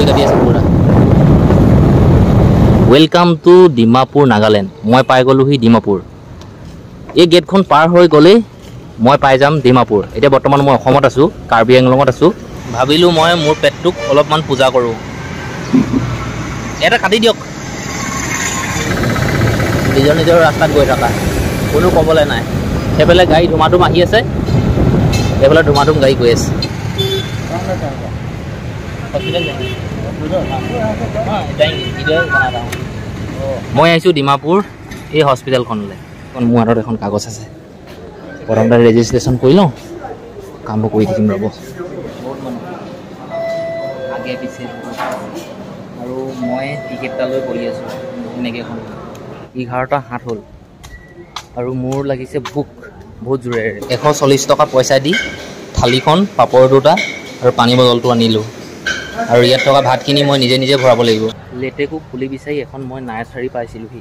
গাড়ী কাটি আছে পুৰা ওয়েলকাম টু ডিমাপুৰ নাগালেণ্ড মই পাই গ'লোহি ডিমাপুৰ এই গেটখন পাৰ হৈ গ'লেই মই পাই যাম ডিমাপুৰ এতিয়া বৰ্তমান মই অসমত আছোঁ কাৰ্বি আংলঙত আছোঁ ভাবিলোঁ মই মোৰ পেটটোক অলপমান পূজা কৰোঁ এটা কাটি দিয়ক নিজৰ নিজৰ ৰাস্তাত গৈ থকা কোনো ক'বলৈ নাই সেইফালে গাড়ী ধুমাধুম আহি আছে সেইফালে ধুমাধুম গাড়ী গৈ আছে মই আহিছোঁ ডিমাপুৰ এই হস্পিটেলখনলৈ মোৰ হাতত এখন কাগজ আছে প্ৰথমতে ৰেজিষ্ট্ৰেশ্যন কৰি লওঁ কামবোৰ কৰি থাকিম ৰ'ব বহুত মানুহ আগে পিছে আৰু মই টিকেটটা লৈ কৰি আছোঁ এনেকৈ এখন 11টা 7 হ'ল আৰু মোৰ লাগিছে ভোক বহুত জোৰেৰে 140 টকা পইচা দি থালিখন পাপৰ দুটা আৰু পানী বটলটো আনিলোঁ আৰু ইয়াত থকা ভাতখিনি মই নিজে নিজে ভৰাব লাগিব লেটেকু পুলি বিচাৰি এখন মই নাৰ্চাৰী পাইছিলোঁহি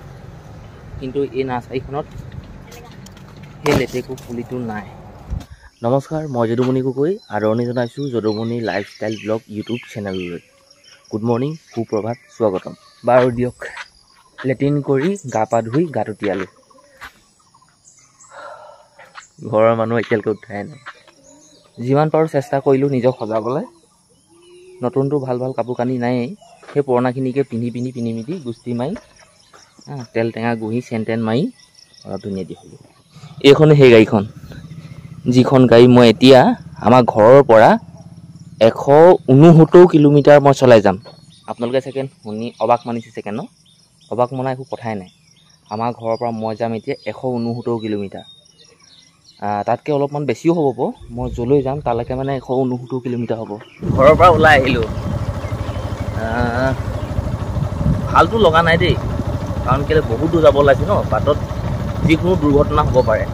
কিন্তু এই নাৰ্চাৰীখনত সেই লেটেকু পুলিটো নাই নমস্কাৰ মই যদুমণি গগৈ আদৰণি জনাইছোঁ যদুমণি লাইফষ্টাইল ব্লগ ইউটিউব চেনেললৈ গুড মৰ্ণিং সুপ্ৰভাত স্বাগতম বাৰু দিয়ক লেট্ৰিন কৰি গা পা ধুই গাটো তিয়ালোঁ ঘৰৰ মানুহ এতিয়ালৈকে উঠাই নাই যিমান পাৰোঁ চেষ্টা কৰিলোঁ নিজক সজাবলৈ নতুনটো ভাল ভাল কাপোৰ কানি নায়েই সেই পুৰণাখিনিকে পিন্ধি মিলি গুষ্টি মাৰি তেল টেঙা গুহি চেণ্টেন মাৰি অলপ ধুনীয়া দি হ'লোঁ এইখন সেই গাড়ীখন যিখন গাড়ী মই এতিয়া আমাৰ ঘৰৰ পৰা 169 কিলোমিটাৰ মই চলাই যাম আপোনালোকে ছেকেণ্ড শুনি অবাক মানিছে ছেকেণ্ড ন অবাক মনা একো কথাই নাই আমাৰ ঘৰৰ পৰা মই যাম এতিয়া 169 কিলোমিটাৰ তাতকৈ অলপমান বেছিও হ'ব মই য'লৈ যাম তালৈকে মানে 169 কিলোমিটাৰ হ'ব ঘৰৰ পৰা ওলাই আহিলোঁ ভালটো লগা নাই দেই কাৰণ কেলৈ বহুত দূৰ যাব ওলাইছোঁ ন বাটত যিকোনো দুৰ্ঘটনা হ'ব পাৰে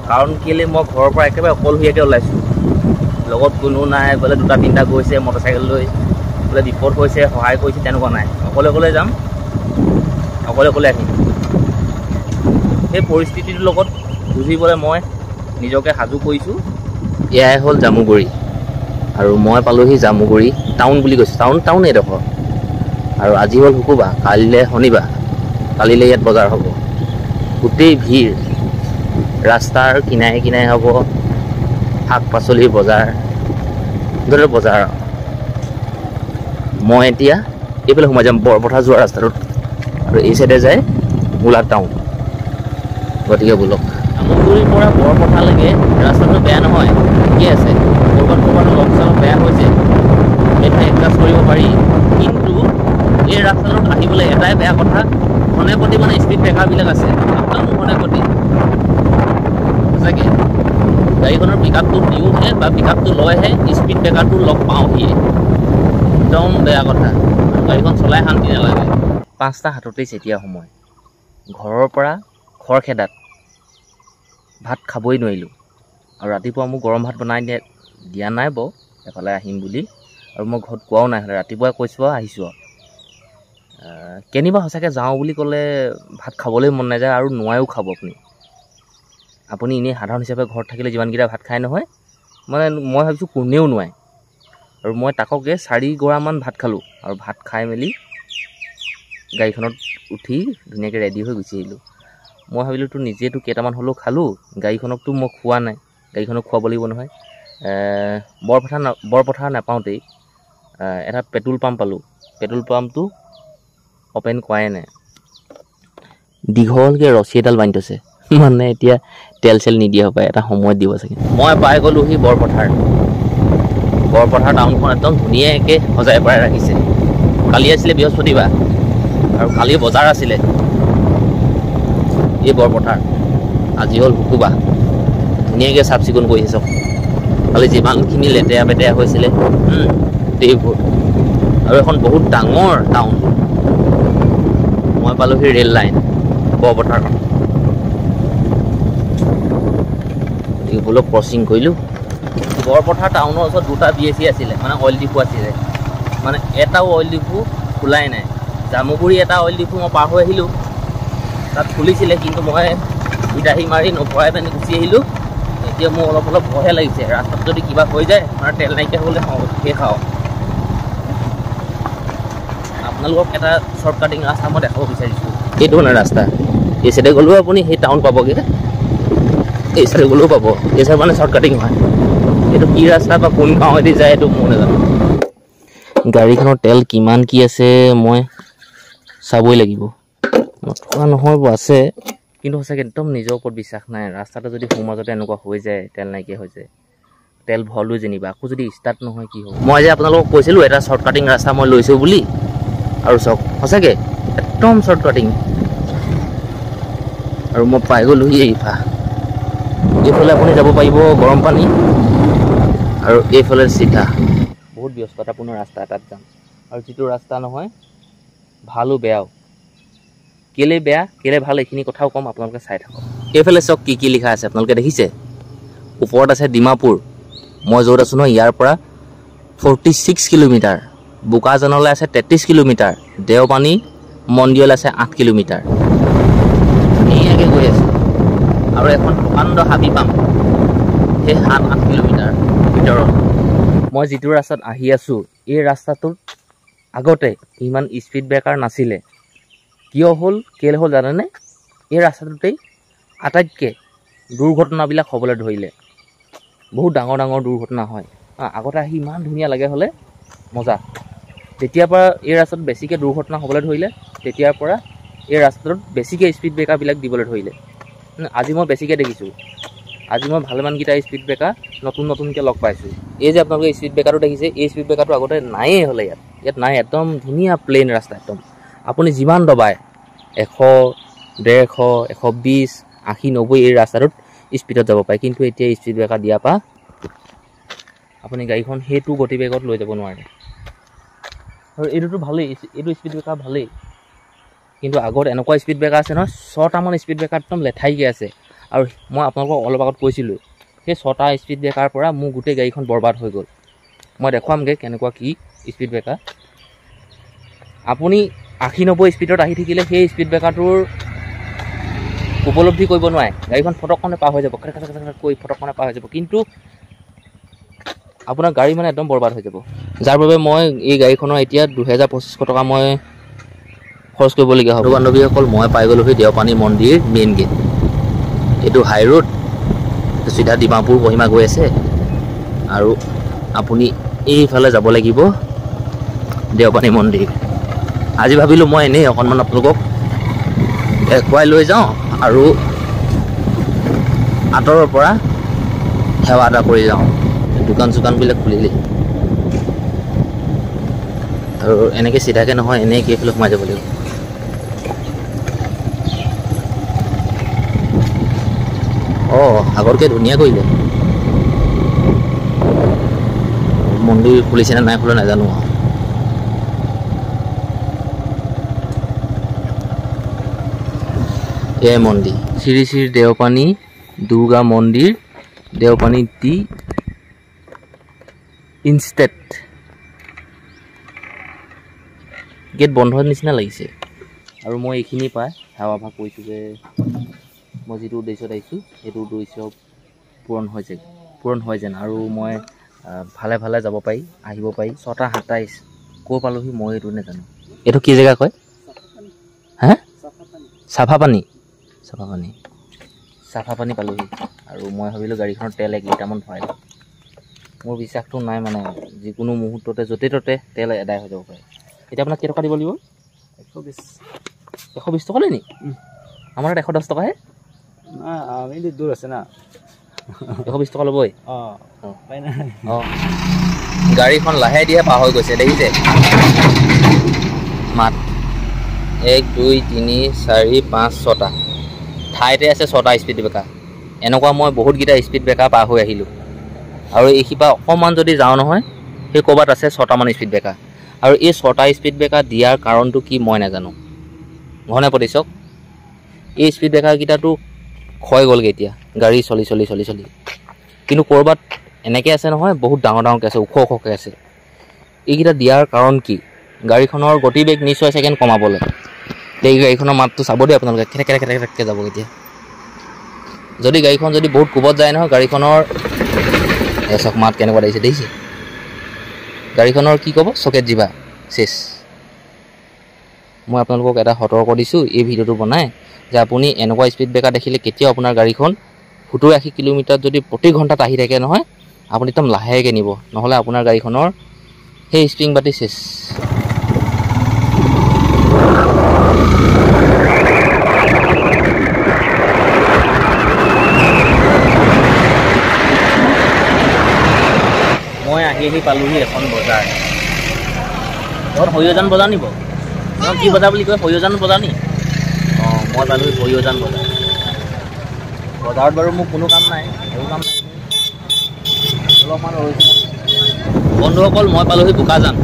কাৰণ কেলৈ মই ঘৰৰ পৰা একেবাৰে অকলশৰীয়াকৈ ওলাইছোঁ লগত কোনো নাই বোলে 2-3টা গৈছে মটৰচাইকেল লৈ বোলে বিপদ হৈছে সহায় কৰিছে তেনেকুৱা নাই অকলে যাম অকলে আহিম সেই পৰিস্থিতিটোৰ লগত যুঁজিবলৈ মই নিজকে সাজু কৰিছোঁ এয়াই হ'ল জামুগুৰি আৰু মই পালোহি জামুগুৰি টাউন বুলি কৈছোঁ টাউন এইডোখৰ আৰু আজি হ'ল শুকুৰবাৰ কালিলৈ শনিবাৰ কালিলৈ ইয়াত বজাৰ হ'ব গোটেই ভিৰ ৰাস্তাৰ কিনাৰে কিনাৰে হ'ব শাক পাচলিৰ বজাৰ ধৰি বজাৰ মই এতিয়া এইফালে সোমাই যাম বৰপথাৰ যোৱা ৰাস্তাটোত আৰু এই চাইডে যায় গোলাঘাট টাউন গতিকে বোলক জামুগুৰিৰ পৰা বৰপথাৰলৈকে ৰাস্তাটো বেয়া নহয় ঠিকে আছে ক'ৰবাত অলপ চলপ বেয়া হৈছে সেইটো এডজাষ্ট কৰিব পাৰি কিন্তু এই ৰাস্তাটোত আহিবলৈ এটাই বেয়া কথা ঘনে প্ৰতি মানে স্পীড ব্ৰেকাৰবিলাক আছে একদম ঘনে প্ৰতি সঁচাকৈ গাড়ীখনৰ পিকআপটো দিওঁহে বা পিকআপটো লৈহে স্পীড ব্ৰেকাৰটো লগ পাওঁহিয়ে একদম বেয়া কথা গাড়ীখন চলাই শান্তি নালাগে 5টা 37 এতিয়া সময় ঘৰৰ পৰা খৰখেদাত ভাত খাবই নোৱাৰিলোঁ আৰু ৰাতিপুৱা মোক গৰম ভাত বনাই দিয়া নাই বাৰু এফালে আহিম বুলি আৰু মই ঘৰত কোৱাও নাই ৰাতিপুৱাই কৈছোঁ আহিছোঁ কেনিবা সঁচাকৈ যাওঁ বুলি ক'লে ভাত খাবলৈ মন নাযায় আৰু নোৱাৰেও খাব আপুনি এনেই সাধাৰণ হিচাপে ঘৰত থাকিলে যিমানকেইটা ভাত খায় নহয় মানে মই ভাবিছোঁ কোনেও নোৱাৰে আৰু মই তাককে 4 গৰামান ভাত খালোঁ আৰু ভাত খাই মেলি গাড়ীখনত উঠি ধুনীয়াকৈ ৰেডি হৈ গুচি আহিলোঁ মই ভাবিলোঁ নিজেতো কেইটামান হ'লেও খালোঁ গাড়ীখনকতো মই খোৱা নাই গাড়ীখনক খুৱাব লাগিব নহয় বৰপথাৰ নাপাওঁতেই এটা পেট্ৰল পাম্প পালোঁ পেট্ৰল পাম্পটো অ'পেন কৰাই নাই দীঘলকৈ ৰছী এডাল বান্ধি থৈছে মানে এতিয়া তেল চেল নিদিয়া হ'ব এটা সময়ত দিব চাগে মই পাই গ'লোহি বৰপথাৰ টাউনখন একদম ধুনীয়াকৈ সজাই পৰাই ৰাখিছে কালি আছিলে বৃহস্পতিবাৰ আৰু কালি বজাৰ আছিলে এই বৰপথাৰ আজি হ'ল শুকুৰবাৰ ধুনীয়াকৈ চাফ চিকুণ কৰিছে চব কালি যিমানখিনি লেতেৰা পেতেৰা হৈছিলে গোটেইবোৰ আৰু এখন বহুত ডাঙৰ টাউন মই পালোহি ৰেল লাইন বৰপথাৰখন বোলক ক্ৰচিং কৰিলোঁ বৰপথাৰ টাউনৰ ওচৰত 2টা BSC আছিলে মানে অইল ডিপু আছিলে মানে এটাও অইল ডিপু খোলাই নাই জামুগুৰি এটা অইল ডিপু মই পাৰ হৈ আহিলোঁ তাত খুলিছিলে কিন্তু মই বিলাহী মাৰি নভৰাই পেনি গুচি আহিলোঁ এতিয়া মোৰ অলপ ভয়হে লাগিছে ৰাস্তাত যদি কিবা হৈ যায় মানে তেল নাইকিয়া হ'লে শেষ খাওঁ আপোনালোকক এটা শ্বৰ্ট কাটিং ৰাস্তা মই দেখাব বিচাৰিছোঁ। এইটো মানে ৰাস্তা, এই চাইডে গ'লেও আপুনি সেই টাউন পাবগৈ, এই চাইডে গ'লেও পাব। এই চাইড মানে শ্বৰ্ট কাটিং হয়। এইটো কি ৰাস্তা বা কোন গাঁৱেদি যায় এইটো মই নাজানো। গাড়ীখনৰ তেল কিমান কি আছে মই চাবই লাগিব। নথকা নহয় আছে, কিন্তু সঁচাকৈ একদম নিজৰ ওপৰত বিশ্বাস নাই। ৰাস্তাটো যদি সোঁ মাজতে এনেকুৱা হৈ যায়, তেল নাইকিয়া হৈ যায়, তেল ভৰলো যেনিবা, আকৌ যদি ষ্টাৰ্ট নহয় কি হ'ব। মই যে আপোনালোকক কৈছিলোঁ এটা শ্বৰ্ট কাটিং ৰাস্তা মই লৈছোঁ বুলি, আৰু চাওক সঁচাকৈ একদম শ্বৰ্ট কাটিং। আৰু মই পাই গ'লোহি এইফালে আপুনি যাব পাৰিব গৰম পানী, আৰু এইফালে চিধা বহুত ব্যস্ততাপূৰ্ণ ৰাস্তা এটাত যাম। আৰু যিটো ৰাস্তা নহয় ভালো বেয়াও, কেলে বেয়া কেলে ভাল এইখিনি কথাও ক'ম, আপোনালোকে চাই থাকক। এইফালে চাওক কি কি লিখা আছে আপোনালোকে দেখিছে। ওপৰত আছে ডিমাপুৰ, মই য'ত আছোঁ নহয় ইয়াৰ পৰা 46 কিলোমিটাৰ, বোকাজানলৈ আছে 33 কিলোমিটাৰ, দেওপানী মন্দিৰলৈ আছে 8 কিলোমিটাৰ। ধুনীয়াকৈ গৈ আছে। আৰু এখন প্ৰকাণ্ড হাবি পাম সেই 7-8 কিলোমিটাৰ ভিতৰত। মই যিটো ৰাস্তাত আহি আছোঁ, এই ৰাস্তাটোত আগতে ইমান স্পীড ব্ৰেকাৰ নাছিলে। কিয় হ'ল কেলে হ'ল জানেনে? এই ৰাস্তাটোতেই আটাইতকৈ দুৰ্ঘটনাবিলাক হ'বলৈ ধৰিলে। বহুত ডাঙৰ ডাঙৰ দুৰ্ঘটনা হয়। আগতে আহি ইমান ধুনীয়া লাগে হ'লে মজা। যেতিয়াৰ পৰা এই ৰাস্তাত বেছিকৈ দুৰ্ঘটনা হ'বলৈ ধৰিলে, তেতিয়াৰ পৰা এই ৰাস্তাটোত বেছিকৈ স্পীড ব্ৰেকাৰবিলাক দিবলৈ ধৰিলে। আজি মই বেছিকৈ দেখিছোঁ। আজি মই ভালেমানকেইটা স্পীড ব্ৰেকাৰ নতুনকৈ লগ পাইছোঁ। এই যে আপোনালোকে স্পীড ব্ৰেকাৰটো দেখিছে, এই স্পীড ব্ৰেকাৰটো আগতে নায়েই হ'লে ইয়াত নাই। একদম ধুনীয়া প্লেইন ৰাস্তা একদম। আপুনি যিমান দবায় 100, 150, 120, 80, 90 এই ৰাস্তাটোত স্পীডত যাব পাৰে। কিন্তু এতিয়া স্পীড ব্ৰেকাৰ দিয়াৰ পৰা আপুনি গাড়ীখন সেইটো গতিবেগত লৈ যাব নোৱাৰে। আৰু এইটোতো ভালেই, এইটো স্পীড ব্ৰেকাৰ ভালেই। কিন্তু আগত এনেকুৱা স্পীড ব্ৰেকাৰ আছে নহয়, 6টামান স্পীড ব্ৰেকাৰ একদম লেঠাইকৈ আছে। আৰু মই আপোনালোকক অলপ আগত কৈছিলোঁ, সেই 6টা স্পীড ব্ৰেকাৰ পৰা মোৰ গোটেই গাড়ীখন বৰবাদ হৈ গ'ল। মই দেখুৱামগৈ কেনেকুৱা কি স্পীড ব্ৰেকাৰ। আপুনি 80-90 স্পীডত আহি থাকিলে সেই স্পীড ব্ৰেকাৰটোৰ উপলব্ধি কৰিব নোৱাৰে। গাড়ীখন ফটকনে পাৰ হৈ যাব, কৈ ফটকনে পাৰ হৈ যাব, কিন্তু আপোনাৰ গাড়ী মানে একদম বৰবাদ হৈ যাব। যাৰ বাবে মই এই গাড়ীখনৰ এতিয়া 2200-2500 টকা মই খৰচ কৰিবলগীয়া হ'ব। বান্ধৱীসকল, মই পাই গ'লোহি দেওপানী মন্দিৰ মেইন গেট। এইটো হাই ৰোড, চিধা ডিমাপুৰ কহিমা গৈ আছে। আৰু আপুনি এইফালে যাব লাগিব দেওপানী মন্দিৰ। আজি ভাবিলোঁ মই এনেই অকণমান আপোনালোকক দেখুৱাই লৈ যাওঁ আৰু আঁতৰৰ পৰা সেৱা এটা কৰি যাওঁ। দোকান চোকানবিলাক খুলিলেই, আৰু এনেকৈ চিধাকৈ নহয়, এনেকৈ এইফালে সোমাই যাব লাগিব। আগতকৈ ধুনীয়া কৰিলে। মন্দিৰ খুলিছেনে নাই খোলা নাজানো আৰু। এয়াই মন্দিৰ, শ্ৰী শ্ৰী দেওপানী দুৰ্গা মন্দিৰ, দেওপানী টি ইনষ্টেট। গেট বন্ধৰ নিচিনা লাগিছে। আৰু মই এইখিনি পাই সেৱা ভাগ কৰিছোঁ যে মই যিটো উদ্দেশ্যত আহিছোঁ সেইটো উদ্দেশ্য পূৰণ হয় যেন। আৰু মই ভালে ভালে যাব পাৰি, আহিব পাৰি। 6টা 27 ক'ৰ পালোহি মই এইটো নাজানো। এইটো কি জেগা কয়? হা, চাফাপানী পালোহি। আৰু মই ভাবিলোঁ গাড়ীখনৰ তেল 1 লিটাৰমান ভৰাই লওঁ। মোৰ বিশ্বাসটো নাই মানে, যিকোনো মুহূৰ্ততে য'তে ত'তে তেল এদাই হৈ যাব পাৰে। এতিয়া আপোনাক কেইটকা দিব লাগিব? 120 টকা লয় নি? আমাৰ ইয়াত 110 টকাহে। আমি দূৰ আছে না, 120 টকা ল'বই। গাড়ীখন লাহে দিয়ে পাৰ হৈ গৈছে, দেখিছে? মাত 1 2 3 4 5 6টা ঠাইতে আছে 6টা স্পীড ব্ৰেকাৰ। এনেকুৱা মই বহুতকেইটা স্পীড ব্ৰেকাৰ পাৰ হৈ আহিলোঁ। আৰু এইখিপা অকণমান যদি যাওঁ নহয়, সেই ক'ৰবাত আছে 6টামান স্পীড ব্ৰেকাৰ। আৰু এই 6টা স্পীড ব্ৰেকাৰ দিয়াৰ কাৰণটো কি মই নাজানো। ঘনে প্ৰতি চাওক, এই স্পীড ব্ৰেকাৰকেইটাতো ক্ষয় গ'লগৈ এতিয়া, গাড়ী চলি। কিন্তু ক'ৰবাত এনেকৈ আছে নহয়, বহুত ডাঙৰকৈ আছে, ওখ ওখকৈ আছে। এইকেইটা দিয়াৰ কাৰণ কি? গাড়ীখনৰ গতিবেগ নিশ্চয় ছেকেণ্ড কমাবলৈ। এই গাড়ীখনৰ মাতটো চাব দেই আপোনালোকে, খেটেকে যাব এতিয়া। যদি গাড়ীখন যদি বহুত কোবত যায় নহয়, গাড়ীখনৰ চাওক মাত কেনেকুৱা লাগিছে, দেখিছে? গাড়ীখনৰ কি ক'ব, চকেট জিভা চেচ। মই আপোনালোকক এটা সতৰ্ক দিছোঁ এই ভিডিঅ'টো বনাই যে আপুনি এনেকুৱা স্পীড ব্ৰেকাৰ দেখিলে কেতিয়াও আপোনাৰ গাড়ীখন 70-80 কিলোমিটাৰ যদি প্ৰতি ঘণ্টাত আহি থাকে নহয় আপুনি একদম লাহেকৈ নিব, নহ'লে আপোনাৰ গাড়ীখনৰ সেই স্প্ৰিং বাতি চেছ। মই আহি পালোহি এখন বজাৰ। ঘৰত সৰিয়হজান বজাৰ নিব, কি বজাৰ বুলি কয়, সৰিয়হজান বজাৰ নি? অঁ, মই পালোহি সৰিয়হজান বজাৰ। বজাৰত বাৰু মোৰ কোনো কাম নাই, একো কাম নাই, অলপমান ৰৈছোঁ। বন্ধুসকল, মই পালোহি বোকাজান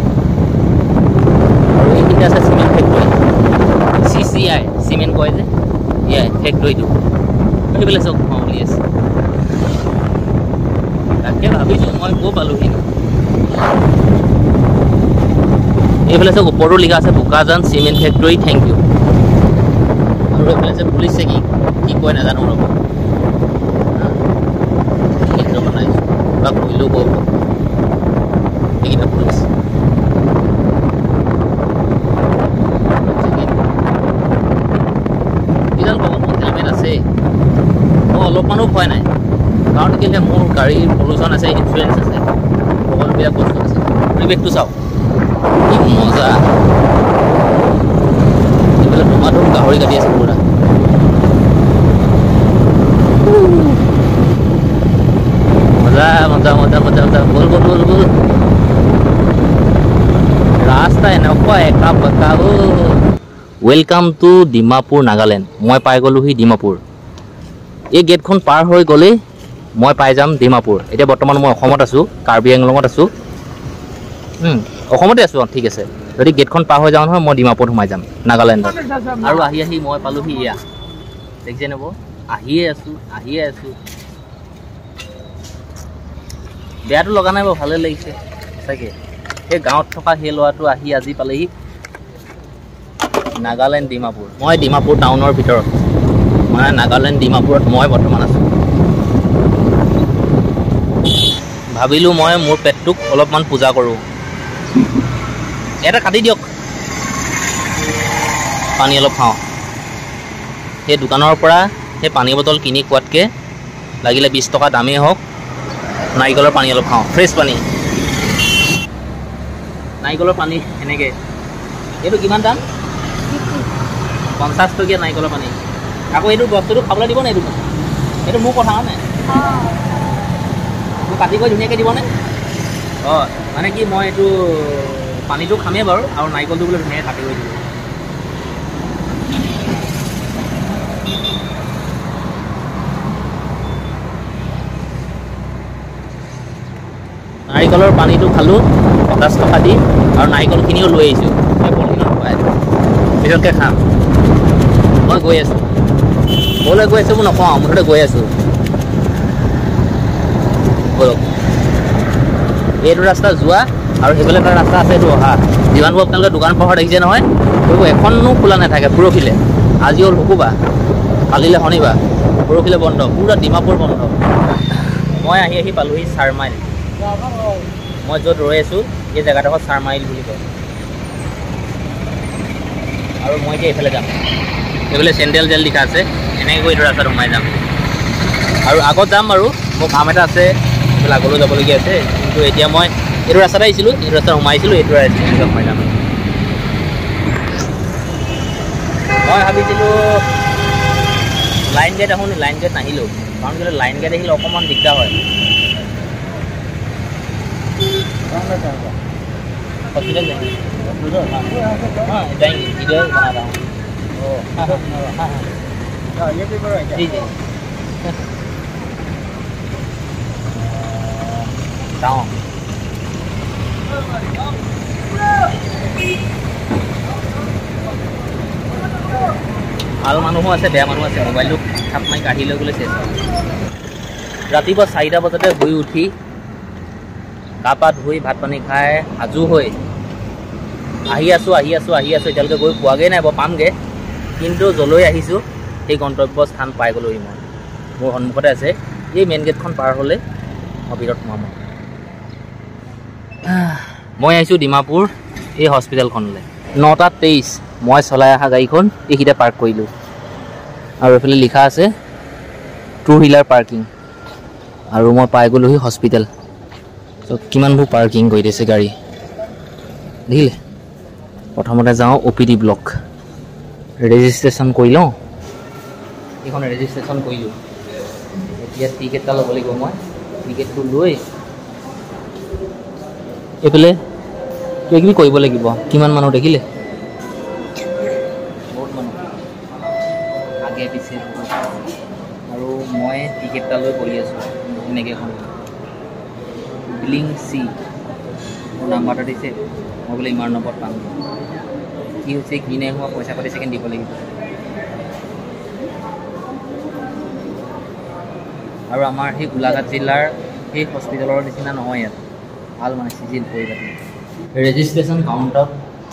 আৰু এইখিনি আছে চিমেণ্ট ফেক্টৰী, CCI চিমেণ্ট কয় যে, এয়াই ফেক্টৰীটো। সেইফালে চব সোমাওঁ বুলি আছে। তাকে ভাবিছোঁ মই ক'ৰ পালোহি। এইফালে চব ওপৰতো লিখা আছে Bokajan cement factory, thank you. আৰু এইফালে আছে পুলিচ চেকিং, কি কয় নাজানো ৰ'ব। বনাইছোঁ বা কৰিলেও ক'ব এইকেইটা পুলিচ। কিজান ক'ব মোৰ হেলমেট আছে, মই অলপমানো ভয় নাই, কাৰণ কেলৈ মোৰ গাড়ীৰ পলিউশ্যন আছে, ইঞ্চুৰেঞ্চ আছে, সকলোবিলাক বস্তু আছে। পৰিৱেশটো চাওক কি মজা। এইফালে ধুমাধুম গাহৰি কাটি আছে পুৰা। মজা মজা মজা মজা মজা, বল বল বল বল। ৰাস্তা এনেকুৱা একা বেকা। Welcome to Dimapur, Nagaland. মই পাই গ'লোহি ডিমাপুৰ। এই গেটখন পাৰ হৈ গ'লেই মই পাই যাম ডিমাপুৰ। এতিয়া বৰ্তমান মই অসমত আছোঁ, কাৰ্বি আংলঙত আছোঁ। অসমতে আছোঁ, ঠিক আছে। যদি গেটখন পাৰ হৈ যাওঁ নহয় মই ডিমাপুৰত সোমাই যাম, নাগালেণ্ডত। আৰু আহি মই পালোহি এয়া, দেখিছে নেব, আহিয়ে আছোঁ। বেয়াটো লগা নাই বাৰু, ভালে লাগিছে সঁচাকৈ। সেই গাঁৱত থকা সেই ল'ৰাটো আহি আজি পালেহি নাগালেণ্ড ডিমাপুৰ। মই ডিমাপুৰ টাউনৰ ভিতৰত, মানে নাগালেণ্ড ডিমাপুৰত মই বৰ্তমান আছোঁ। ভাবিলোঁ মই মোৰ পেটটোক অলপমান পূজা কৰোঁ। এটা কাটি দিয়ক, পানী অলপ খাওঁ। সেই দোকানৰ পৰা সেই পানী বটল কিনি খোৱাতকৈ লাগিলে 20 টকা দামেই হওক, নাৰিকলৰ পানী অলপ খাওঁ, ফ্ৰেছ পানী। নাৰিকলৰ পানী এনেকৈ, এইটো কিমান দাম? 50 টকীয়া নাৰিকলৰ পানী। আকৌ এইটো বস্তুটো খাবলৈ দিব নে? এইটো মোৰ কথা নাই, মোক কাটি কৰি ধুনীয়াকৈ দিবনে? অঁ, মানে কি মই এইটো পানীটো খামেই বাৰু, আৰু নাৰিকলটো বোলে ধুনীয়াকৈ কাটি কৰি দিব। নাৰিকলৰ পানীটো খালোঁ 50 টকা দি, আৰু নাৰিকলখিনিও লৈ আহিছোঁ এই পলিথিনত ভৰাই। পিছতকৈ খাম। মই গৈ আছোঁ, ক'লৈ গৈ আছোঁ মই নকওঁ, মুঠতে গৈ আছোঁ। বলক, এইটো ৰাস্তা যোৱা আৰু সেইফালে এটা ৰাস্তা আছে, এইটো অহা। যিমানবোৰ আপোনালোকে দোকান পোহাৰ দেখিছে নহয়, সেইবোৰ এখনো খোলা নাথাকে। পৰহিলে, আজি হ'ল শুকুৰবাৰ, কালিলৈ শনিবাৰ, পৰহিলে বন্ধ, পুৰা ডিমাপুৰ বন্ধ। মই আহি পালোহি 4 মাইল। মই য'ত ৰৈ আছোঁ এই জেগাডোখৰ 4 মাইল বুলি কয়। আৰু মই এতিয়া এইফালে যাম, এইফালে চেণ্ট্ৰেল জেল লিখা আছে, এনেকৈ গৈ এইটো ৰাস্তাত সোমাই যাম। আৰু আগত যাম বাৰু, মোৰ কাম এটা আছে, এইফালে আগলৈ যাবলগীয়া আছে। কিন্তু এতিয়া মই এইটো ৰাস্তাতে আহিছিলোঁ, এইটো ৰাস্তাত সোমাইছিলোঁ, এইটো ৰাস্তাত সোমাই যাম। মই ভাবিছিলোঁ লাইন গেট আহোঁ, লাইন গেট নাহিলোঁ, কাৰণ কেলৈ লাইন গেট আহিলে অকণমান দিগদাৰ হয়। हॉस्पिटल जाएंगे, हाँ जाएंगे, इधर बना रहा हूँ। हाँ ये पेपर है क्या? जी जी। गाँव ভাল মানুহো আছে, বেয়া মানুহ আছে। মোবাইলটো থাপ মাৰি কাঢ়ি লৈ গ'লে চেচ। ৰাতিপুৱা 4টা বজাতে শুই উঠি গা পা ধুই ভাত পানী খাই সাজু হৈ আহি আছোঁ এতিয়ালৈকে গৈ পোৱাগৈ নাই, পামগৈ। কিন্তু যলৈ আহিছোঁ সেই গন্তব্য স্থান পাই গ'লোহি। মই মোৰ সন্মুখতে আছে, এই মেইন গেটখন পাৰ হ'লে মই ভিতৰত সোমাম। মই আহিছোঁ ডিমাপুৰ এই হস্পিটেলখনলৈ। 9:23 মই চলাই অহা গাড়ীখন এইখিনিতে পাৰ্ক কৰিলোঁ আৰু এইফালে লিখা আছে টু হুইলাৰ পাৰ্কিং আৰু মই পাই গ'লোহি হস্পিটেল তো কিমানবোৰ পাৰ্কিং কৰি দিছে গাড়ী দেখিলে প্ৰথমতে যাওঁ OPD ব্লক ৰেজিষ্ট্ৰেশ্যন কৰি লওঁ এইখন ৰেজিষ্ট্ৰেশ্যন কৰিলোঁ এতিয়া টিকেট এটা ল'ব লাগিব মই টিকেটটো লৈ এইফালে কিবা কিবি কৰিব লাগিব কিমান মানুহ দেখিলে বহুত মানুহ আগে পিছে আৰু মই টিকেট এটা লৈ কৰি আছোঁ এনেকৈ এখন বিলিং চি মোৰ নাম্বাৰটো দিছে মই বোলে ইমান নম্বৰত পাম কি হৈছে কি নাই হোৱা পইচা পাতি ছেকেণ্ড দিব লাগিব আৰু আমাৰ সেই গোলাঘাট জিলাৰ সেই হস্পিটেলৰ নিচিনা নহয় ইয়াত ভাল মানে চিজিল পৰিপাতি ৰেজিষ্ট্ৰেশ্যন কাউণ্টাৰত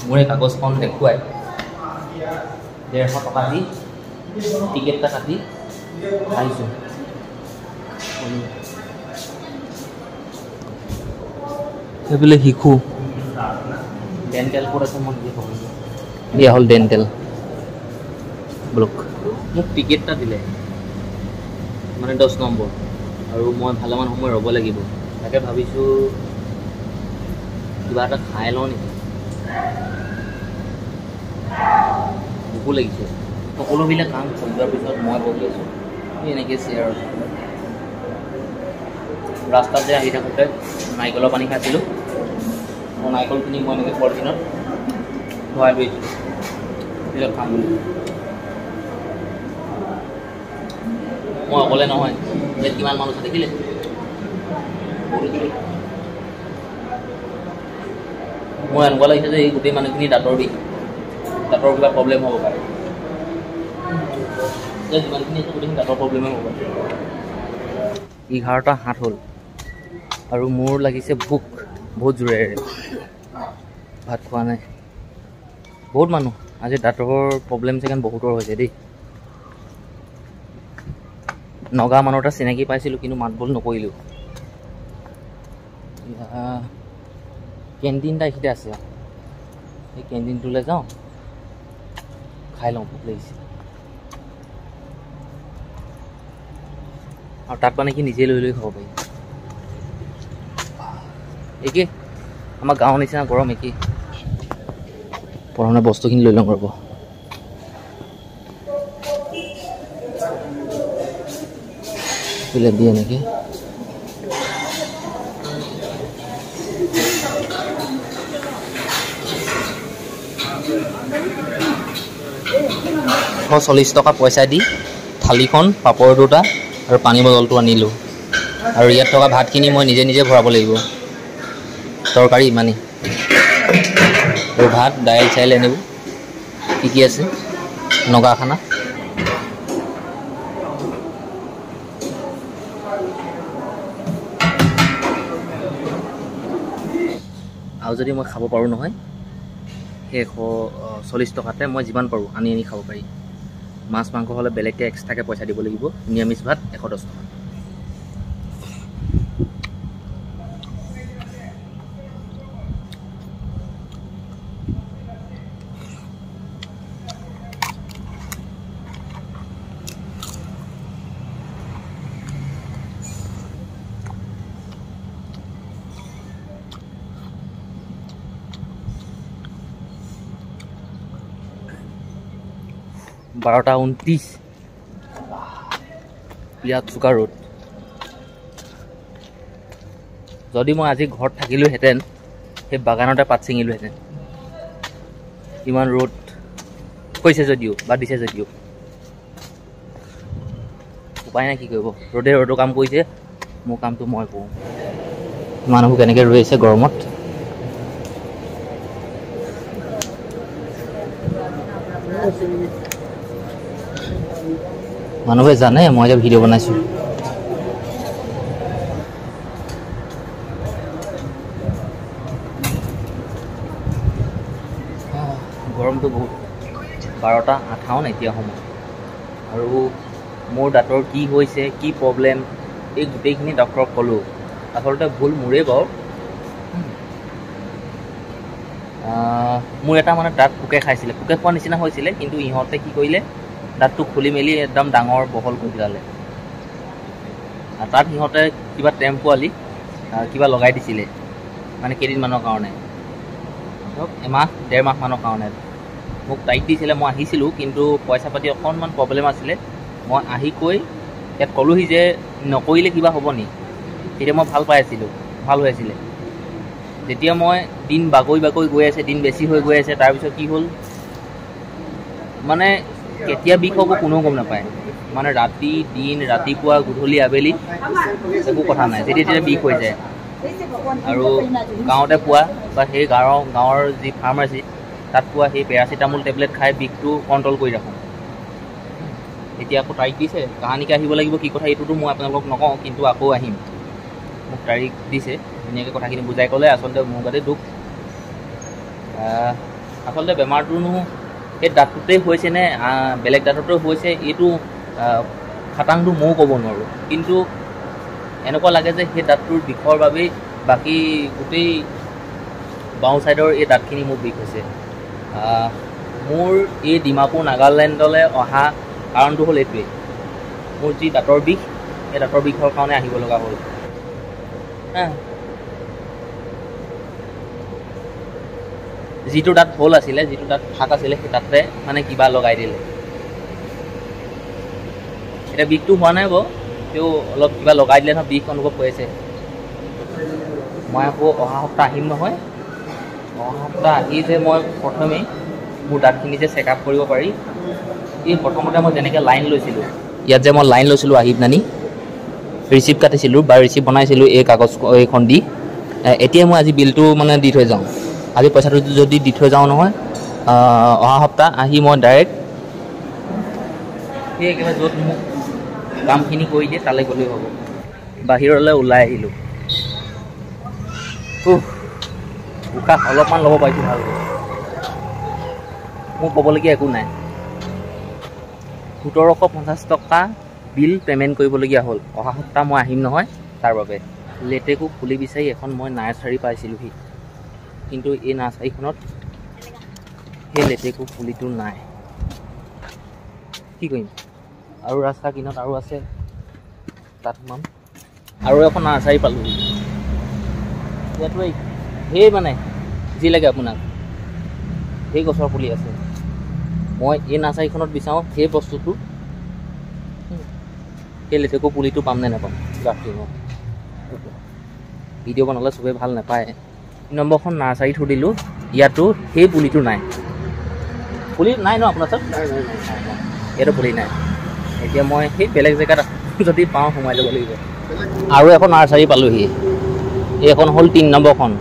মোৰ এই কাগজখন দেখুৱাই 150 টকা দি টিকেট এটা কাটি আহিছোঁ সেইফালে শিশু ডেণ্টেল ক'ত আছে মই নিজে ক'ব এয়া হ'ল ডেণ্টেল ব্লক মোক টিকেট এটা দিলে মানে 10 নম্বৰ আৰু মই ভালেমান সময় ৰ'ব লাগিব তাকে ভাবিছোঁ কিবা এটা খাই লওঁ নেকি ভোকো লাগিছে সকলোবিলাক কাম কৰি যোৱাৰ পিছত মই বহি আছোঁ এনেকৈ চেয়াৰত ৰাস্তাত যে আহি থাকোঁতে নাৰিকলৰ পানী খাইছিলোঁ মই নাৰিকলখিনি মই এনেকৈ পলিথিনত ধোৱাই লৈছিলোঁ পিছত খাম বুলি মই অকলে নহয় ইয়াত কিমান মানুহ আছে দেখিলে মোৰ এনেকুৱা লাগিছে যে এই গোটেই মানুহখিনি দাঁতৰ কিবা প্ৰব্লেম হ'ব পাৰে যিমানখিনি আছে গোটেইখিনি দাঁতৰ প্ৰব্লেমেই হ'ব পাৰে 11:07 হ'ল আৰু মোৰ লাগিছে ভোক বহুত জোৰেৰে ভাত খোৱা নাই বহুত মানুহ আজি দাঁতৰ প্ৰব্লেম চাগে বহুতৰ হৈছে দেই নগা মানুহ এটা চিনাকি পাইছিলোঁ কিন্তু মাত বোল নকৰিলোঁ কেণ্টিন এটা এইখিনিতে আছে সেই কেণ্টিনটোলৈ যাওঁ খাই লওঁ ভোক লাগিছে আৰু তাত মানে কি নিজে লৈ খাব পাৰি একেই আমাৰ গাঁৱৰ নিচিনা গৰম একেই প্ৰথমে বস্তুখিনি লৈ লওঁ ৰ'ব দিয়ে এনেকৈ $140 টকা পইচা দি থালিখন পাপৰ দুটা আৰু পানী বটলটো আনিলোঁ আৰু ইয়াত থকা ভাতখিনি মই নিজে ভৰাব লাগিব তৰকাৰী ইমানেই আৰু ভাত দাইল চাইল আনিব কি আছে নগা খানা আৰু যদি মই খাব পাৰোঁ নহয় সেই 140 টকাতে মই যিমান পাৰোঁ আনি খাব পাৰি মাছ মাংস হ'লে বেলেগকৈ এক্সট্ৰাকৈ পইচা দিব লাগিব নিৰামিষ ভাত 110 টকা বাৰটা 29 ইয়াত চুকা ৰ'দ যদি মই আজি ঘৰত থাকিলোহেঁতেন সেই বাগানতে পাত ছিঙিলোহেঁতেন ইমান ৰ'দ কৈছে যদিও বা দিছে যদিও উপায় নাই কি কৰিব ৰ'দৰ কাম কৰিছে মোৰ কামটো মই কৰোঁ মানুহবোৰ কেনেকৈ ৰৈ আছে গৰমত মানুহে জানে মই যে ভিডিঅ' বনাইছোঁ গৰমটো বহুত 12:58 এতিয়া সময় আৰু মোৰ দাঁতৰ কি হৈছে কি প্ৰব্লেম এই গোটেইখিনি ডক্টৰক ক'লোঁ আচলতে ভুল মোৰেই বাৰু মোৰ এটা মানে দাঁত পোকে খাইছিলে, পোকে খোৱাৰ নিচিনা হৈছিলে, কিন্তু ইহঁতে কি কৰিলে দাঁতটো খুলি মেলি একদম ডাঙৰ বহল কৰি পেলালে। তাত সিহঁতে কিবা টেম্পোৱালি কিবা লগাই দিছিলে, মানে কেইদিনমানৰ কাৰণে, ধৰক এমাহ 1.5 মাহমানৰ কাৰণে মোক টাইট দিছিলে। মই আহিছিলোঁ, কিন্তু পইচা পাতি অকণমান প্ৰব্লেম আছিলে। মই আহি কৈ ইয়াত ক'লোহি যে নকৰিলে কিবা হ'ব নি। তেতিয়া মই ভাল পাই আছিলোঁ, ভাল হৈ আছিলে। যেতিয়া মই দিন বাগৰি বাগৰি গৈ আছে, দিন বেছি হৈ গৈ আছে, তাৰপিছত কি হ'ল মানে কেতিয়া বিষ হ'ব কোনেও গম নাপায়। মানে ৰাতি দিন, ৰাতিপুৱা গধূলি আবেলি একো কথা নাই, যেতিয়া তেতিয়া বিষ হৈ যায়। আৰু গাঁৱতে পোৱা বা সেই গাঁৱৰ যি ফাৰ্মাচী তাত পোৱা সেই পেৰাচিটামল টেবলেট খাই বিষটো কণ্ট্ৰল কৰি ৰাখোঁ। এতিয়া আকৌ তাৰিখ দিছে, কাহানিকৈ আহিব লাগিব কি কথা এইটোতো মই আপোনালোকক নকওঁ, কিন্তু আকৌ আহিম। মোক তাৰিখ দিছে, ধুনীয়াকৈ কথাখিনি বুজাই ক'লে। আচলতে মোৰ গাতে দুখ। আচলতে বেমাৰটোনো সেই দাঁতটোতেই হৈছে নে বেলেগ দাঁততো হৈছে, এইটো খাটাংটো ময়ো ক'ব নোৱাৰোঁ। কিন্তু এনেকুৱা লাগে যে সেই দাঁতটোৰ বিষৰ বাবেই বাকী গোটেই বাওঁ ছাইডৰ এই দাঁতখিনি মোৰ বিষ হৈছে। মোৰ এই ডিমাপুৰ নাগালেণ্ডলৈ অহা কাৰণটো হ'ল এইটোৱেই, মোৰ যি দাঁতৰ বিষ, সেই দাঁতৰ বিষৰ কাৰণে আহিব লগা হ'ল। যিটো দাঁত হ'ল আছিলে, যিটো দাঁত ফাক আছিলে, সেই তাতে মানে কিবা লগাই দিলে। এতিয়া বিষটো হোৱা নাই বাৰু, তেও অলপ কিবা লগাই দিলে নহয় বিষ অনুভৱ হৈ আছে। মই আকৌ অহা সপ্তাহ আহিম নহয়। অহা সপ্তাহ আহি যে মই প্ৰথমেই মোৰ দাঁতখিনি যে চেকআপ কৰিব পাৰি, এই প্ৰথমতে মই যেনেকৈ লাইন লৈছিলোঁ, ইয়াত যে মই লাইন লৈছিলোঁ আহি নানি ৰিচিপ্ট কাটিছিলোঁ বা ৰিচিপ্ট বনাইছিলোঁ এই কাগজ এইখন দি, এতিয়া মই আজি বিলটো মানে দি থৈ যাওঁ। আজি পইচাটো যদি দি থৈ যাওঁ নহয়, অহা সপ্তাহ আহি মই ডাইৰেক্ট সেই একেবাৰে য'ত মোক কামখিনি কৰি দিয়ে তালৈ গ'লেই হ'ব। বাহিৰলৈ ওলাই আহিলোঁ, উশাহ অলপমান ল'ব পাৰিছোঁ ভালকৈ। মোৰ ক'বলগীয়া একো নাই। 1750 টকা বিল পে'মেণ্ট কৰিবলগীয়া হ'ল। অহা সপ্তাহ মই আহিম নহয়, তাৰ বাবে। লেটেকু পুলি বিচাৰি এখন মই নাৰ্চাৰী পাইছিলোঁহি, কিন্তু এই নাৰ্চাৰীখনত সেই লেটেকু পুলিটো নাই। কি কৰিম? আৰু ৰাস্তা কিনাৰত আৰু আছে, তাত সোমাম। আৰু এখন নাৰ্চাৰী পালোঁহি। ইয়াতো সেই মানে যি লাগে আপোনাক সেই গছৰ পুলি আছে। মই এই নাৰ্চাৰীখনত বিচাৰোঁ সেই বস্তুটো, সেই লেটেকু পুলিটো পাম নে নাপাম। গ্ৰাফটিঙৰ ভিডিঅ' বনালে চবেই ভাল নাপায়। নম্বৰখন নাৰ্চাৰীত সুধিলোঁ, ইয়াতো সেই পুলিটো নাই। পুলি নাই ন আপোনাৰ ওচৰত? ইয়াতো পুলি নাই। এতিয়া মই সেই বেলেগ জেগাত যদি পাওঁ সোমাই যাব লাগিব। আৰু এখন নাৰ্চাৰী পালোঁহি, এইখন হ'ল 3 নম্বৰখন।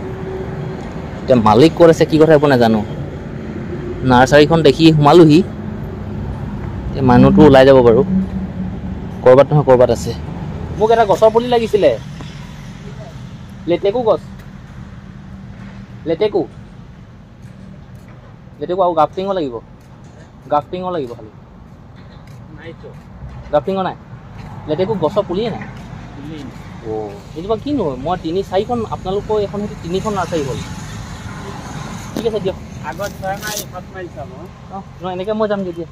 এতিয়া মালিক ক'ত আছে কি কথা একো নাজানো। নাৰ্চাৰীখন দেখি সোমালোহি, এই মানুহটো ওলাই যাব বাৰু, ক'ৰবাত নহয় ক'ৰবাত আছে। মোক এটা গছৰ পুলি লাগিছিলে, লেটেকু গছ, লেটেকু আৰু গ্ৰাফটিঙো লাগিব, খালি গ্ৰাফটিঙো নাই, লেটেকু গছৰ পুলিয়ে নাই। এইজোপা কিনো, মই 3-4খন আপোনালোকৰ এখন সেইটো 3খন নাৰ্চাৰী হ'ল। ঠিক আছে দিয়ক, নহয় এনেকৈ মই যাম তেতিয়া।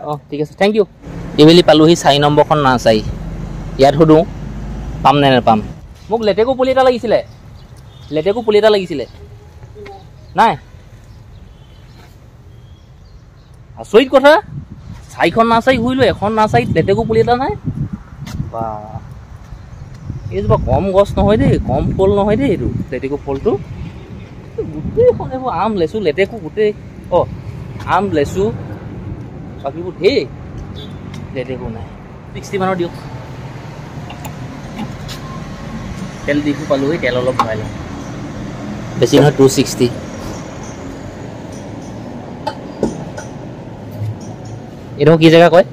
অঁ ঠিক আছে, থেংক ইউ। এইবেলি পালোঁহি 4 নম্বৰখন নাৰ্চাৰী। ইয়াত সোধোঁ পাম নে নাপাম। মোক লেটেকু পুলি এটা লাগিছিলে, নাই। আচৰিত কথা, 4খন নাৰ্চাৰী ঘূৰিলোঁ, এখন নাৰ্চাৰীত লেটেকু পুলি এটা নাই। বা এইজোপা কম গছ নহয় দেই, কম ফল নহয় দেই। এইটো লেটেকু ফলটো গোটেইখন এইবোৰ আম লেচু লেটেকু গোটেই, আম লেচু বাকীবোৰ ঢেৰ, লেটেকু নাই। 60 মানৰ দিয়ক। তেল দি পালোঁহি, তেল অলপ ভৰাই লওঁ, বেছি নহয় 260। এইটো কি জেগা কয়?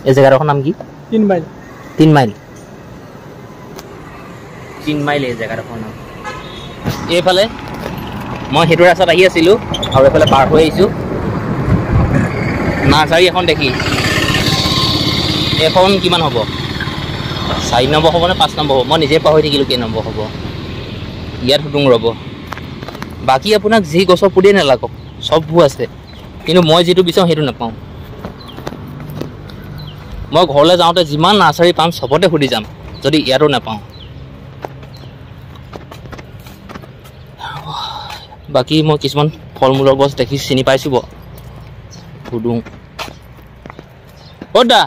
এই জেগাডোখৰ নাম কি? 3 মাইল। 3 মাইল এই জেগাডোখৰ নাম। এইফালে মই সেইটো ৰাস্তাত আহি আছিলোঁ আৰু এইফালে পাৰ হৈ আহিছোঁ নাৰ্চাৰী এখন দেখি। এখন কিমান হ'ব? 4 নম্বৰ হ'ব নে 5 নম্বৰ হ'ব মই নিজে পাহৰি থাকিলোঁ কেই নম্বৰ হ'ব ইয়াত সুধোঁ ৰ'ব বাকী আপোনাক যি গছৰ পুলিয়ে নালাগক চববোৰ আছে কিন্তু মই যিটো বিচাৰোঁ সেইটো নাপাওঁ মই ঘৰলৈ যাওঁতে যিমান নাৰ্চাৰী পাম চবতে সুধি যাম যদি ইয়াতো নাপাওঁ বাকী মই কিছুমান ফল মূলৰ গছ দেখি চিনি পাইছোঁ বাৰু সুধোঁ ক'ত দা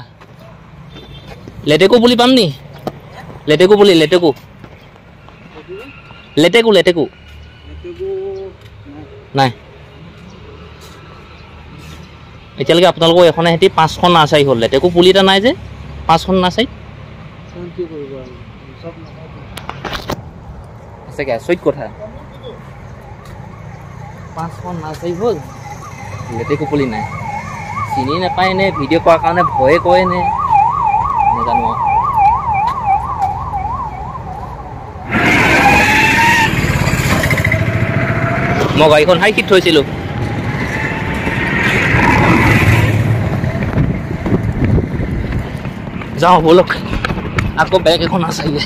লেটেকু পুলি পাম নি লেটেকু পুলি লেটেকু নাই এতিয়ালৈকে আপোনালোকৰ এখনে সিহঁতি 5খন নাৰ্চাৰী হ'ল লেটেকু পুলি এটা নাই যে 5খন নাৰ্চাৰী সঁচাকৈ আচৰিত কথা 5খন নাৰ্চাৰী হ'ল লেটেকু পুলি নাই চিনি নাপায় নে ভিডিঅ' কৰাৰ কাৰণে ভয়ে কৰে নে নাজানো মই গাড়ীখন হাইকিত থৈছিলোঁ যাওঁ ব'লক আকৌ বেগ এখন আছেগে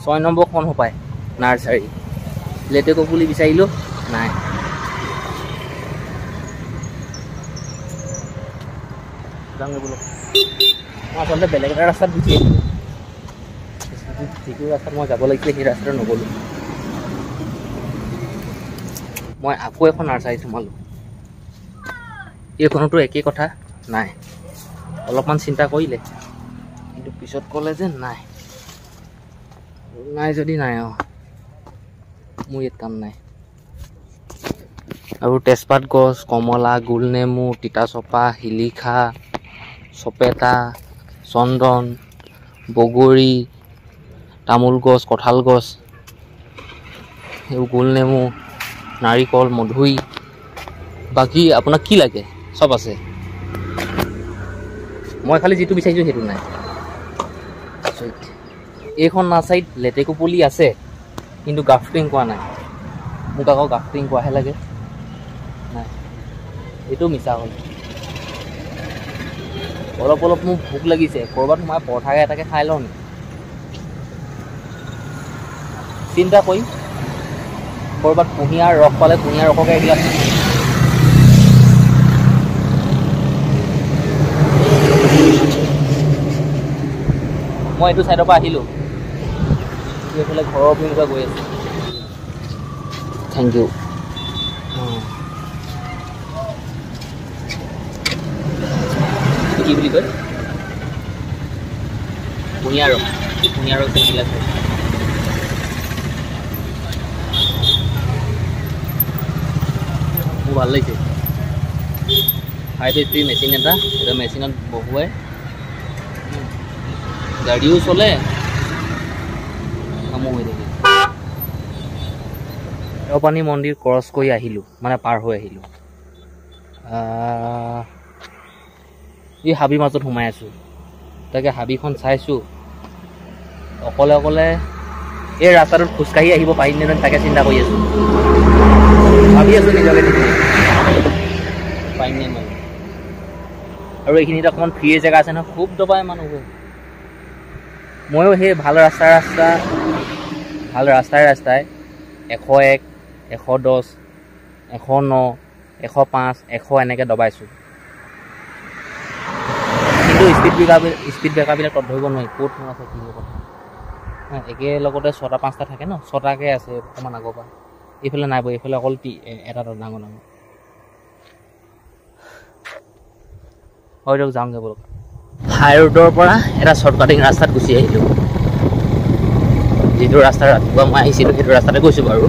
6 নম্বৰখন সোপায় নাৰ্চাৰী লেটেকু পুলি বিচাৰিলোঁ নাই যাওঁগে ব'লক মই আচলতে বেলেগ এটা ৰাস্তাত গুচি আহিলোঁ যিটো ৰাস্তাত মই যাব লাগিছিলে সেই ৰাস্তাটো নগ'লোঁ মই আকৌ এখন নাৰ্চাৰীত সোমালোঁ এইখনতো একেই কথা নাই অলপমান চিন্তা কৰিলে কিন্তু পিছত ক'লে যে নাই যদি নাই মোৰ ইয়াত কাম নাই আৰু তেজপাত গছ কমলা গোলনেমু তিতাচপা শিলিখা চপেটা চন্দন বগৰী তামোল গছ কঁঠাল গছ এইবোৰ গোলনেমু নাৰিকল মধুৰি বাকী আপোনাক কি লাগে চব আছে মই খালি যিটো বিচাৰিছোঁ সেইটো নাই এইখন নাৰ্চাৰীত লেটেকু পুলি আছে কিন্তু গ্ৰাফটিং কৰা নাই মোক আকৌ গ্ৰাফটিং কৰাহে লাগে নাই এইটো মিছা হ'ল অলপ মোক ভোক লাগিছে ক'ৰবাত সোমাই পৰঠাকে এটাকে খাই লওঁ নি চিন্তা কৰি ক'ৰবাত কুঁহিয়াৰ ৰস পালে কুঁহিয়াৰ ৰসকে এগিলাচ মই এইটো ছাইডৰ পৰা আহিলোঁ এইফালে ঘৰৰ অভিমুখে গৈ আছোঁ থেংক ইউ কি বুলি কয় কুঁহিয়াৰ ৰস এগিলাচ মোৰ ভাল লাগিছে 5 HP মেচিন এটা মেচিনত বহুৱাই গাড়ীও চলে কামো হৈ থাকে দেওপানী মন্দিৰ ক্ৰছ কৰি আহিলোঁ মানে পাৰ হৈ আহিলোঁ এই হাবিৰ মাজত সোমাই আছোঁ তাকে হাবিখন চাইছোঁ অকলে এই ৰাস্তাটোত খোজকাঢ়ি আহিব পাৰিম নে তাকে চিন্তা কৰি আছোঁ ভাবি আছোঁ নিজকে পাৰিম নে নোৱাৰিম আৰু এইখিনিত অকণমান ফ্ৰী জেগা আছে নহয় খুব দবাই মানুহবোৰ ময়ো সেই ভাল ৰাস্তাই 101 110 109 105 100 এনেকৈ দবাইছোঁ কিন্তু স্পীড ব্ৰেকাৰবিলাক তত ধৰিব নোৱাৰি ক'ত নো আছে কি কথা একেলগতে 6টা 5টা থাকে ন 6টাকৈ আছে অকণমান আগৰ পৰা এইফালে নাই বাৰু এইফালে অকল এটা ডাঙৰ হয় দিয়ক যাওঁগৈ বলক হাই ৰোডৰ পৰা এটা শ্বৰ্টকাটিং ৰাস্তাত গুচি আহিলোঁ যিটো ৰাস্তা ৰাতিপুৱা মই আহিছিলোঁ সেইটো ৰাস্তাতে গৈছোঁ বাৰু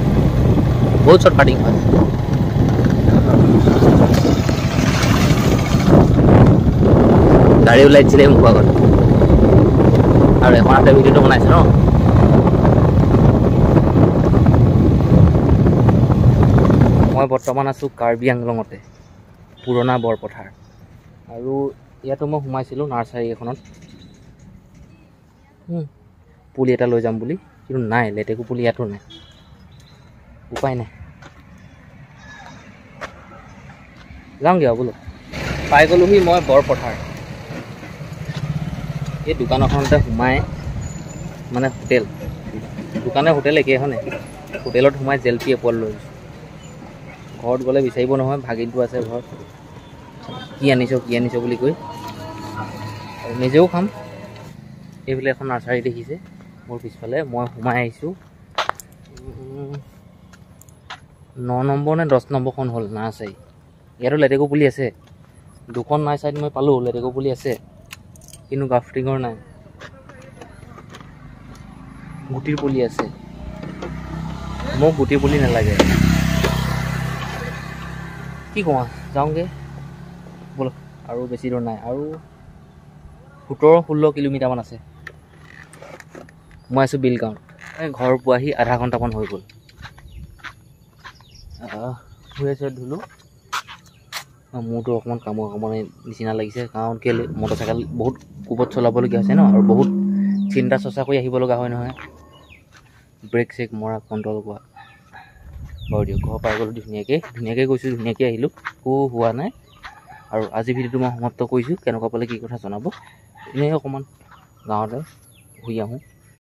বহুত শ্বৰ্টকাটিং হয় গাড়ী ওলাই দিছিলে মোক আগত আৰু এখন হাতে ভিডিঅ'টো বনাইছে ন মই বৰ্তমান আছোঁ কাৰ্বি আংলঙতে পুৰণা বৰপথাৰ আৰু ইয়াতো মই সোমাইছিলোঁ নাৰ্চাৰী এখনত পুলি এটা লৈ যাম বুলি কিন্তু নাই লেটেকু পুলি ইয়াতো নাই উপায় নাই যাওঁগৈ আৰু বোলো পাই গ'লোহি মই বৰপথাৰ এই দোকানখনতে সোমাই মানে হোটেল দোকানে হোটেল একেখনে হোটেলত সোমাই জেলপি এপল লৈ ঘৰত গ'লে বিচাৰিব নহয় ভাগিনটো আছে ঘৰত কি আনিছ বুলি কৈ আৰু নিজেও খাম এইফালে এখন নাৰ্চাৰী দেখিছে মোৰ পিছফালে মই সোমাই আহিছোঁ 9 নম্বৰ নে 10 নম্বৰখন হ'ল নাৰ্চাৰী ইয়াতো লেটেকু পুলি আছে দুখন নাৰ্চাৰীত মই পালোঁ লেটেকু পুলি আছে কিন্তু গাফ্টিঙৰ নাই গুটিৰ পুলি আছে মোক গুটিৰ পুলি নালাগে কি কোৱা যাওঁগৈ ব'লক আৰু বেছি দূৰ নাই আৰু 17-16 কিলোমিটাৰমান আছে মই আছোঁ বিলগাঁৱত ঘৰ পোৱাহি আধা ঘণ্টামান হৈ গ'ল শুই আছোঁ ধুলোঁ মোৰতো অকণমান কামৰ নিচিনা লাগিছে কাৰণ কেলৈ মটৰচাইকেল বহুত কোবত চলাবলগীয়া হৈছে ন আৰু বহুত চিন্তা চৰ্চা কৰি আহিব লগা হয় নহয় ব্ৰেক চেক মৰা কণ্ট্ৰল কৰা বাৰু দিয়ক ঘৰ পাই গ'লোঁ ধুনীয়াকৈ গৈছোঁ ধুনীয়াকৈ আহিলোঁ একো হোৱা নাই আৰু আজি ভিডিঅ'টো মই সমাপ্ত কৰিছোঁ কেনেকুৱা পালে কি কথা জনাব এনেই অকণমান গাঁৱতে ঘূৰি আহোঁ